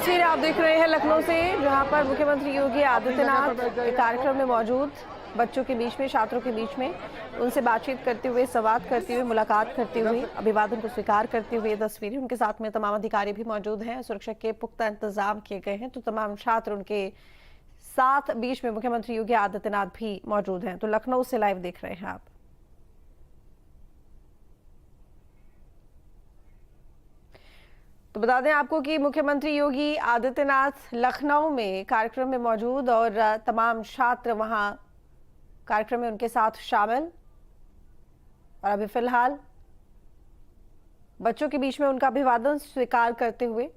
तस्वीरें आप देख रहे हैं लखनऊ से, जहां पर मुख्यमंत्री योगी आदित्यनाथ एक कार्यक्रम में मौजूद बच्चों के बीच में, छात्रों के बीच में उनसे बातचीत करते हुए, संवाद करते हुए, मुलाकात करते हुए, अभिवादन को स्वीकार करते हुए तस्वीरें। उनके साथ में तमाम अधिकारी भी मौजूद हैं। सुरक्षा के पुख्ता इंतजाम किए गए हैं। तो तमाम छात्र उनके साथ बीच में मुख्यमंत्री योगी आदित्यनाथ भी मौजूद हैं। तो लखनऊ से लाइव देख रहे हैं आप। तो बता दें आपको कि मुख्यमंत्री योगी आदित्यनाथ लखनऊ में कार्यक्रम में मौजूद और तमाम छात्र वहां कार्यक्रम में उनके साथ शामिल। और अभी फिलहाल बच्चों के बीच में उनका अभिवादन स्वीकार करते हुए,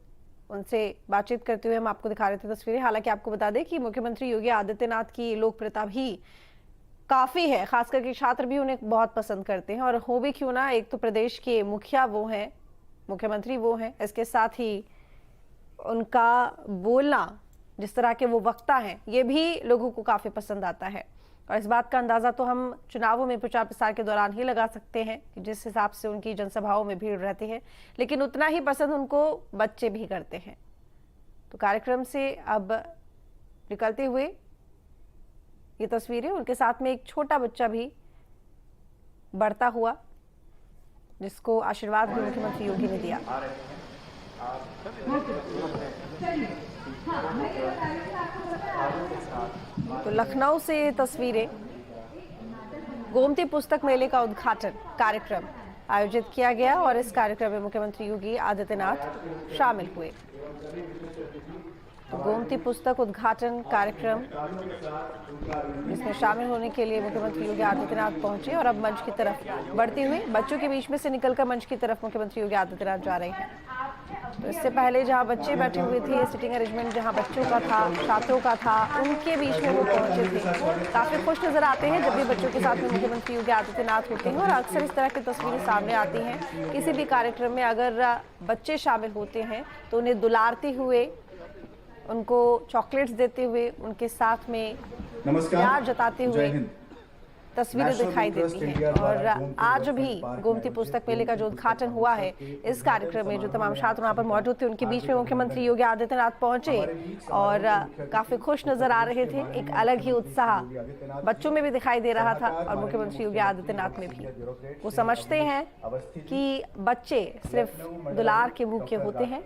उनसे बातचीत करते हुए हम आपको दिखा रहे थे तस्वीरें। हालांकि आपको बता दें कि मुख्यमंत्री योगी आदित्यनाथ की लोकप्रियता भी काफी है, खास करके छात्र भी उन्हें बहुत पसंद करते हैं। और हो भी क्यों ना, एक तो प्रदेश के मुखिया वो हैं, मुख्यमंत्री वो हैं, इसके साथ ही उनका बोलना, जिस तरह के वो वक्ता हैं, ये भी लोगों को काफी पसंद आता है। और इस बात का अंदाजा तो हम चुनावों में प्रचार प्रसार के दौरान ही लगा सकते हैं कि जिस हिसाब से उनकी जनसभाओं में भीड़ रहती है, लेकिन उतना ही पसंद उनको बच्चे भी करते हैं। तो कार्यक्रम से अब निकलते हुए ये तस्वीरें, उनके साथ में एक छोटा बच्चा भी बढ़ता हुआ, जिसको आशीर्वाद भी मुख्यमंत्री योगी ने दिया। तो लखनऊ से ये तस्वीरें, गोमती पुस्तक मेले का उद्घाटन कार्यक्रम आयोजित किया गया और इस कार्यक्रम में मुख्यमंत्री योगी आदित्यनाथ शामिल हुए। तो गोमती पुस्तक उद्घाटन कार्यक्रम, इसमें शामिल होने के लिए मुख्यमंत्री योगी आदित्यनाथ पहुंचे और अब मंच की तरफ बढ़ते हुए बच्चों के बीच में से निकलकर मंच की तरफ मुख्यमंत्री योगी आदित्यनाथ जा रहे हैं। तो इससे पहले जहां बच्चे बैठे हुए थे, सिटिंग अरेंजमेंट जहां बच्चों का था, छात्रों का था, उनके बीच में वो पहुंचे थे। काफी खुश नजर आते हैं जब भी बच्चों के साथ में मुख्यमंत्री योगी आदित्यनाथ होते हैं। और अक्सर इस तरह की तस्वीरें सामने आती हैं किसी भी कार्यक्रम में, अगर बच्चे शामिल होते हैं तो उन्हें दुलारते हुए, उनको चॉकलेट्स देते हुए, उनके साथ में प्यार जताते हुए तस्वीरें दिखाई देती हैं। और आज भी गोमती पुस्तक मेले का जो उद्घाटन हुआ है, इस कार्यक्रम में जो तमाम छात्र वहां पर मौजूद थे, उनके बीच में मुख्यमंत्री योगी आदित्यनाथ पहुंचे और काफी खुश नजर आ रहे थे। एक अलग ही उत्साह बच्चों में भी दिखाई दे रहा था और मुख्यमंत्री योगी आदित्यनाथ में भी। वो समझते हैं कि बच्चे सिर्फ दुलार के भूखे होते हैं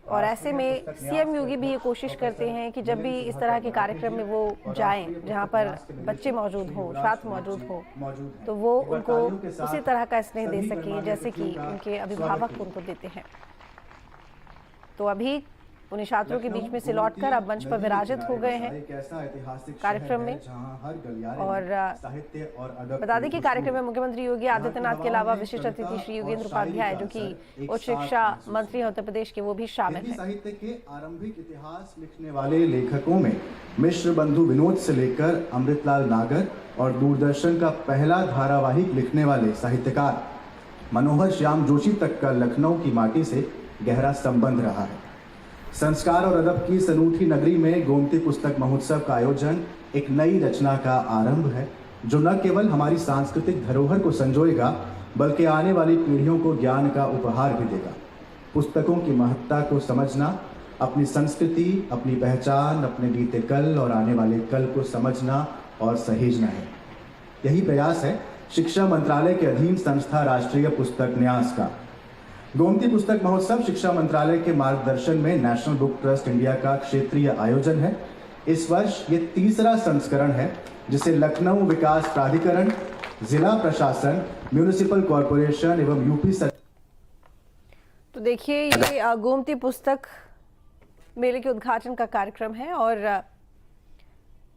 और ऐसे में सीएम योगी भी ये कोशिश करते हैं कि जब भी इस तरह के कार्यक्रम में वो जाएं, जहां पर बच्चे मौजूद हों, छात्र मौजूद हों, तो वो उनको उसी तरह का स्नेह दे सकें जैसे कि उनके अभिभावक उनको देते हैं। तो अभी उन्हीं छात्रों के बीच में से लौटकर अब मंच पर विराजित हो गए हैं कार्यक्रम में। और बता दें कि कार्यक्रम में मुख्यमंत्री योगी आदित्यनाथ के अलावा विशिष्ट अतिथि श्री योगेंद्र उपाध्याय, जो कि उच्च शिक्षा मंत्री हैं उत्तर प्रदेश के, वो भी शामिल हैं। साहित्य के आरंभिक इतिहास लिखने वाले लेखकों में मिश्र बंधु विनोद से लेकर अमृतलाल नागर और दूरदर्शन का पहला धारावाहिक लिखने वाले साहित्यकार मनोहर श्याम जोशी तक का लखनऊ की माटी से गहरा संबंध रहा है। संस्कार और अदब की इस अनूठी नगरी में गोमती पुस्तक महोत्सव का आयोजन एक नई रचना का आरंभ है, जो न केवल हमारी सांस्कृतिक धरोहर को संजोएगा, बल्कि आने वाली पीढ़ियों को ज्ञान का उपहार भी देगा। पुस्तकों की महत्ता को समझना, अपनी संस्कृति, अपनी पहचान, अपने बीते कल और आने वाले कल को समझना और सहेजना है। यही प्रयास है शिक्षा मंत्रालय के अधीन संस्था राष्ट्रीय पुस्तक न्यास का। गोमती पुस्तक महोत्सव शिक्षा मंत्रालय के मार्गदर्शन में नेशनल बुक ट्रस्ट इंडिया का क्षेत्रीय आयोजन है। इस वर्ष ये तीसरा संस्करण है, जिसे लखनऊ विकास प्राधिकरण, जिला प्रशासन, म्युनिसिपल कॉरपोरेशन एवं यूपी सरकार। तो देखिए, ये गोमती पुस्तक मेले के उद्घाटन का कार्यक्रम है और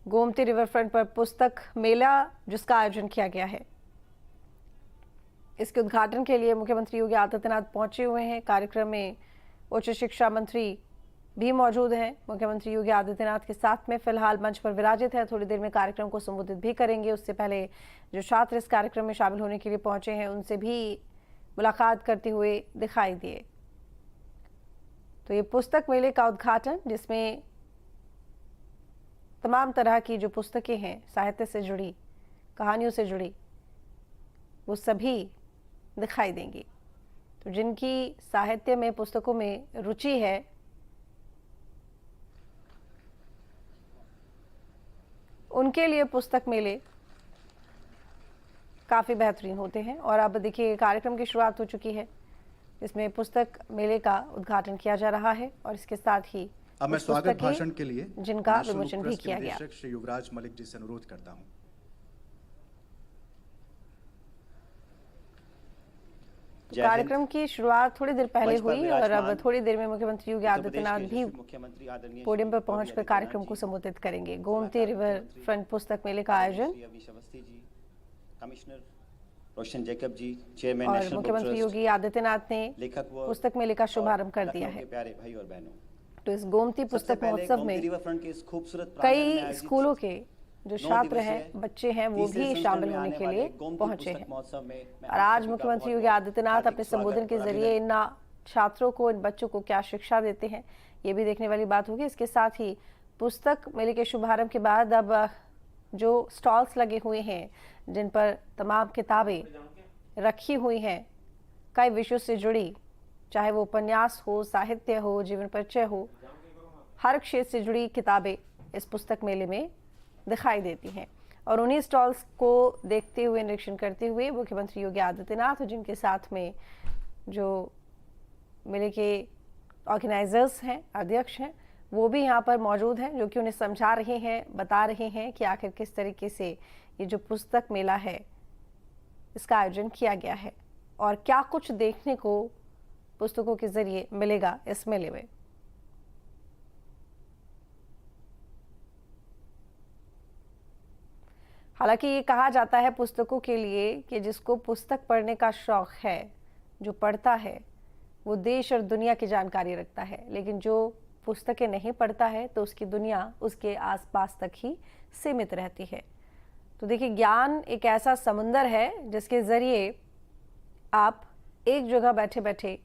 गोमती रिवर फ्रंट पर पुस्तक मेला जिसका आयोजन किया गया है, इसके उद्घाटन के लिए मुख्यमंत्री योगी आदित्यनाथ पहुंचे हुए हैं। कार्यक्रम में उच्च शिक्षा मंत्री भी मौजूद हैं। मुख्यमंत्री योगी आदित्यनाथ के साथ में फिलहाल मंच पर विराजित है। थोड़ी देर में कार्यक्रम को संबोधित भी करेंगे। उससे पहले जो छात्र इस कार्यक्रम में शामिल होने के लिए पहुंचे हैं, उनसे भी मुलाकात करते हुए दिखाई दिए। तो ये पुस्तक मेले का उद्घाटन, जिसमें तमाम तरह की जो पुस्तकें हैं, साहित्य से जुड़ी, कहानियों से जुड़ी, वो सभी दिखाई देंगी। तो जिनकी साहित्य में, पुस्तकों में रुचि है, उनके लिए पुस्तक मेले काफ़ी बेहतरीन होते हैं। और अब देखिए कार्यक्रम की शुरुआत हो चुकी है, इसमें पुस्तक मेले का उद्घाटन किया जा रहा है और इसके साथ ही अब मैं स्वागत भाषण के लिए जिनका नेशनल विमोचन बुक भी प्रेस के किया गया। निदेशक श्री युवराज मलिक जी से अनुरोध करता हूं। कार्यक्रम की शुरुआत थोड़ी देर पहले हुई और अब थोड़ी देर में मुख्यमंत्री योगी आदित्यनाथ भी पोडियम पर पहुंचकर कार्यक्रम को संबोधित करेंगे। गोमती रिवर फ्रंट पुस्तक मेले का आयोजन कमिश्नर रोशन जैकब जी, चेयरमैन और नेशनल मुख्यमंत्री योगी आदित्यनाथ ने पुस्तक मेले का शुभारंभ कर दिया है। प्यारे भाई और बहनों, तो इस गोमती पुस्तक महोत्सव में कई स्कूलों के जो छात्र हैं, बच्चे हैं, वो भी शामिल होने के लिए पहुंचे हैं। और आज मुख्यमंत्री योगी आदित्यनाथ अपने संबोधन के जरिए इन छात्रों को, इन बच्चों को क्या शिक्षा देते हैं, ये भी देखने वाली बात होगी। इसके साथ ही पुस्तक मेले के शुभारंभ के बाद अब जो स्टॉल्स लगे हुए हैं जिन पर तमाम किताबें रखी हुई हैं कई विषयों से जुड़ी, चाहे वो उपन्यास हो, साहित्य हो, जीवन परिचय हो, हर क्षेत्र से जुड़ी किताबें इस पुस्तक मेले में दिखाई देती हैं। और उन्हीं स्टॉल्स को देखते हुए, निरीक्षण करते हुए मुख्यमंत्री योगी आदित्यनाथ, जिनके साथ में जो मेले के ऑर्गेनाइजर्स हैं, अध्यक्ष हैं, वो भी यहाँ पर मौजूद हैं, जो कि उन्हें समझा रहे हैं, बता रहे हैं कि आखिर किस तरीके से ये जो पुस्तक मेला है इसका आयोजन किया गया है और क्या कुछ देखने को पुस्तकों के जरिए मिलेगा इस मेले में। हालांकि ये कहा जाता है पुस्तकों के लिए कि जिसको पुस्तक पढ़ने का शौक है, जो पढ़ता है, वो देश और दुनिया की जानकारी रखता है, लेकिन जो पुस्तकें नहीं पढ़ता है तो उसकी दुनिया उसके आसपास तक ही सीमित रहती है। तो देखिए, ज्ञान एक ऐसा समुंदर है जिसके जरिए आप एक जगह बैठे बैठे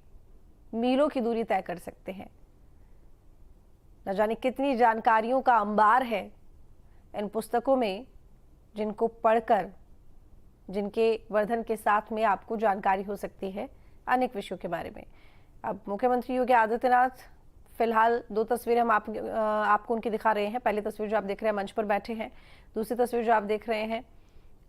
मीलों की दूरी तय कर सकते हैं। न जाने कितनी जानकारियों का अंबार है इन पुस्तकों में, जिनको पढ़कर, जिनके वर्धन के साथ में आपको जानकारी हो सकती है अनेक विषयों के बारे में। अब मुख्यमंत्री योगी आदित्यनाथ फिलहाल दो तस्वीरें हम आपको उनकी दिखा रहे हैं। पहली तस्वीर जो आप देख रहे हैं मंच पर बैठे हैं, दूसरी तस्वीर जो आप देख रहे हैं,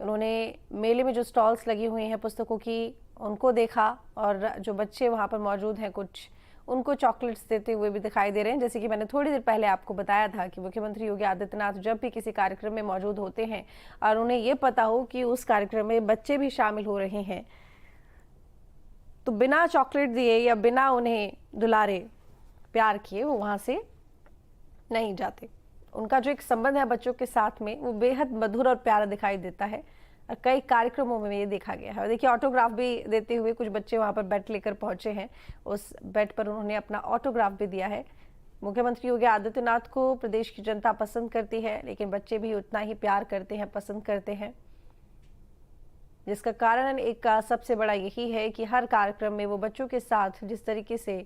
उन्होंने मेले में जो स्टॉल्स लगी हुई हैं पुस्तकों की उनको देखा और जो बच्चे वहाँ पर मौजूद हैं कुछ उनको चॉकलेट्स देते हुए भी दिखाई दे रहे हैं। जैसे कि मैंने थोड़ी देर पहले आपको बताया था कि मुख्यमंत्री योगी आदित्यनाथ जब भी किसी कार्यक्रम में मौजूद होते हैं और उन्हें ये पता हो कि उस कार्यक्रम में बच्चे भी शामिल हो रहे हैं, तो बिना चॉकलेट दिए या बिना उन्हें दुलारे प्यार किए वो वहाँ से नहीं जाते। उनका जो एक संबंध है बच्चों के साथ में वो बेहद मधुर और प्यारा दिखाई देता है और कई कार्यक्रमों में ये देखा गया है। और देखिए, ऑटोग्राफ भी देते हुए कुछ बच्चे वहाँ पर बेट लेकर पहुंचे हैं, उस बेट पर उन्होंने अपना ऑटोग्राफ भी दिया है। मुख्यमंत्री योगी आदित्यनाथ को प्रदेश की जनता पसंद करती है, लेकिन बच्चे भी उतना ही प्यार करते हैं, पसंद करते हैं, जिसका कारण एक सबसे बड़ा यही है कि हर कार्यक्रम में वो बच्चों के साथ जिस तरीके से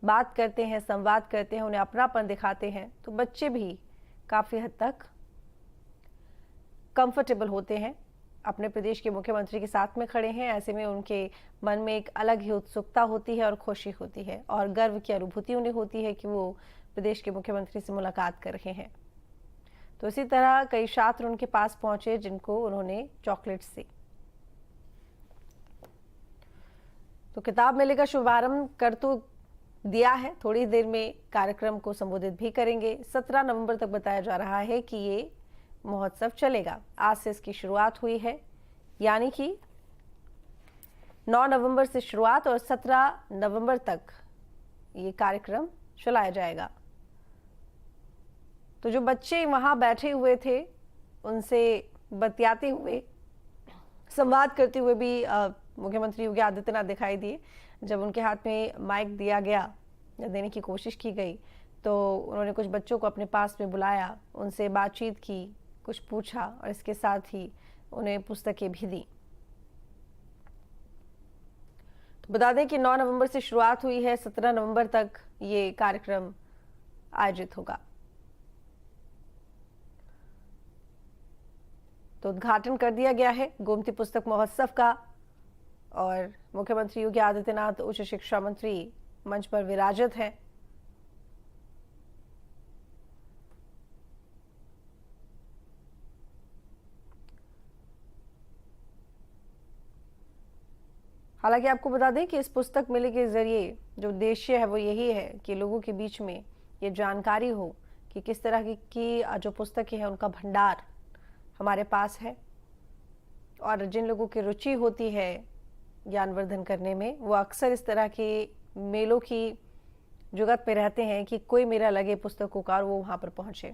बात करते हैं, संवाद करते हैं, उन्हें अपनापन दिखाते हैं, तो बच्चे भी काफ़ी हद तक कंफर्टेबल होते हैं, अपने प्रदेश के मुख्यमंत्री के साथ में खड़े हैं। ऐसे में उनके मन में एक अलग ही उत्सुकता होती है और खुशी होती है और गर्व की अनुभूति उन्हें होती है कि वो प्रदेश के मुख्यमंत्री से मुलाकात कर रहे हैं। तो इसी तरह कई छात्र उनके पास पहुंचे जिनको उन्होंने चॉकलेट्स दी। तो किताब मेले का शुभारंभ कर तो दिया है, थोड़ी देर में कार्यक्रम को संबोधित भी करेंगे। 17 नवंबर तक बताया जा रहा है कि ये महोत्सव चलेगा। आज से इसकी शुरुआत हुई है, यानी कि 9 नवंबर से शुरुआत और 17 नवंबर तक ये कार्यक्रम चलाया जाएगा। तो जो बच्चे वहां बैठे हुए थे उनसे बतियाते हुए, संवाद करते हुए भी मुख्यमंत्री योगी आदित्यनाथ दिखाई दिए। जब उनके हाथ में माइक दिया गया या देने की कोशिश की गई तो उन्होंने कुछ बच्चों को अपने पास में बुलाया, उनसे बातचीत की, कुछ पूछा और इसके साथ ही उन्हें पुस्तकें भी दी। तो बता दें कि 9 नवंबर से शुरुआत हुई है, 17 नवंबर तक ये कार्यक्रम आयोजित होगा। तो उद्घाटन कर दिया गया है गोमती पुस्तक महोत्सव का और मुख्यमंत्री योगी आदित्यनाथ, उच्च शिक्षा मंत्री मंच पर विराजित हैं। हालांकि आपको बता दें कि इस पुस्तक मेले के जरिए जो उद्देश्य है वो यही है कि लोगों के बीच में ये जानकारी हो कि किस तरह की जो पुस्तकें हैं उनका भंडार हमारे पास है, और जिन लोगों की रुचि होती है ज्ञानवर्धन करने में वो अक्सर इस तरह के मेलों की जुगत पे रहते हैं कि कोई मेला लगे पुस्तकों का और वो वहां पर पहुंचे।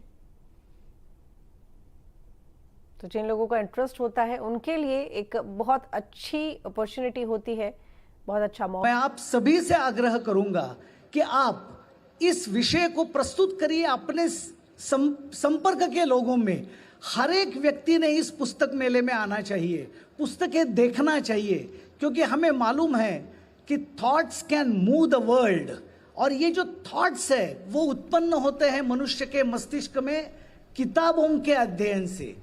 तो जिन लोगों का इंटरेस्ट होता है उनके लिए एक बहुत अच्छी अपॉर्चुनिटी होती है, बहुत अच्छा मौका। मैं आप सभी से आग्रह करूंगा कि आप इस विषय को प्रस्तुत करिए अपने संपर्क के लोगों में। हर एक व्यक्ति ने इस पुस्तक मेले में आना चाहिए, पुस्तकें देखना चाहिए, क्योंकि हमें मालूम है कि thoughts can move the world, और ये जो थॉट्स है वो उत्पन्न होते हैं मनुष्य के मस्तिष्क में किताबों के अध्ययन से।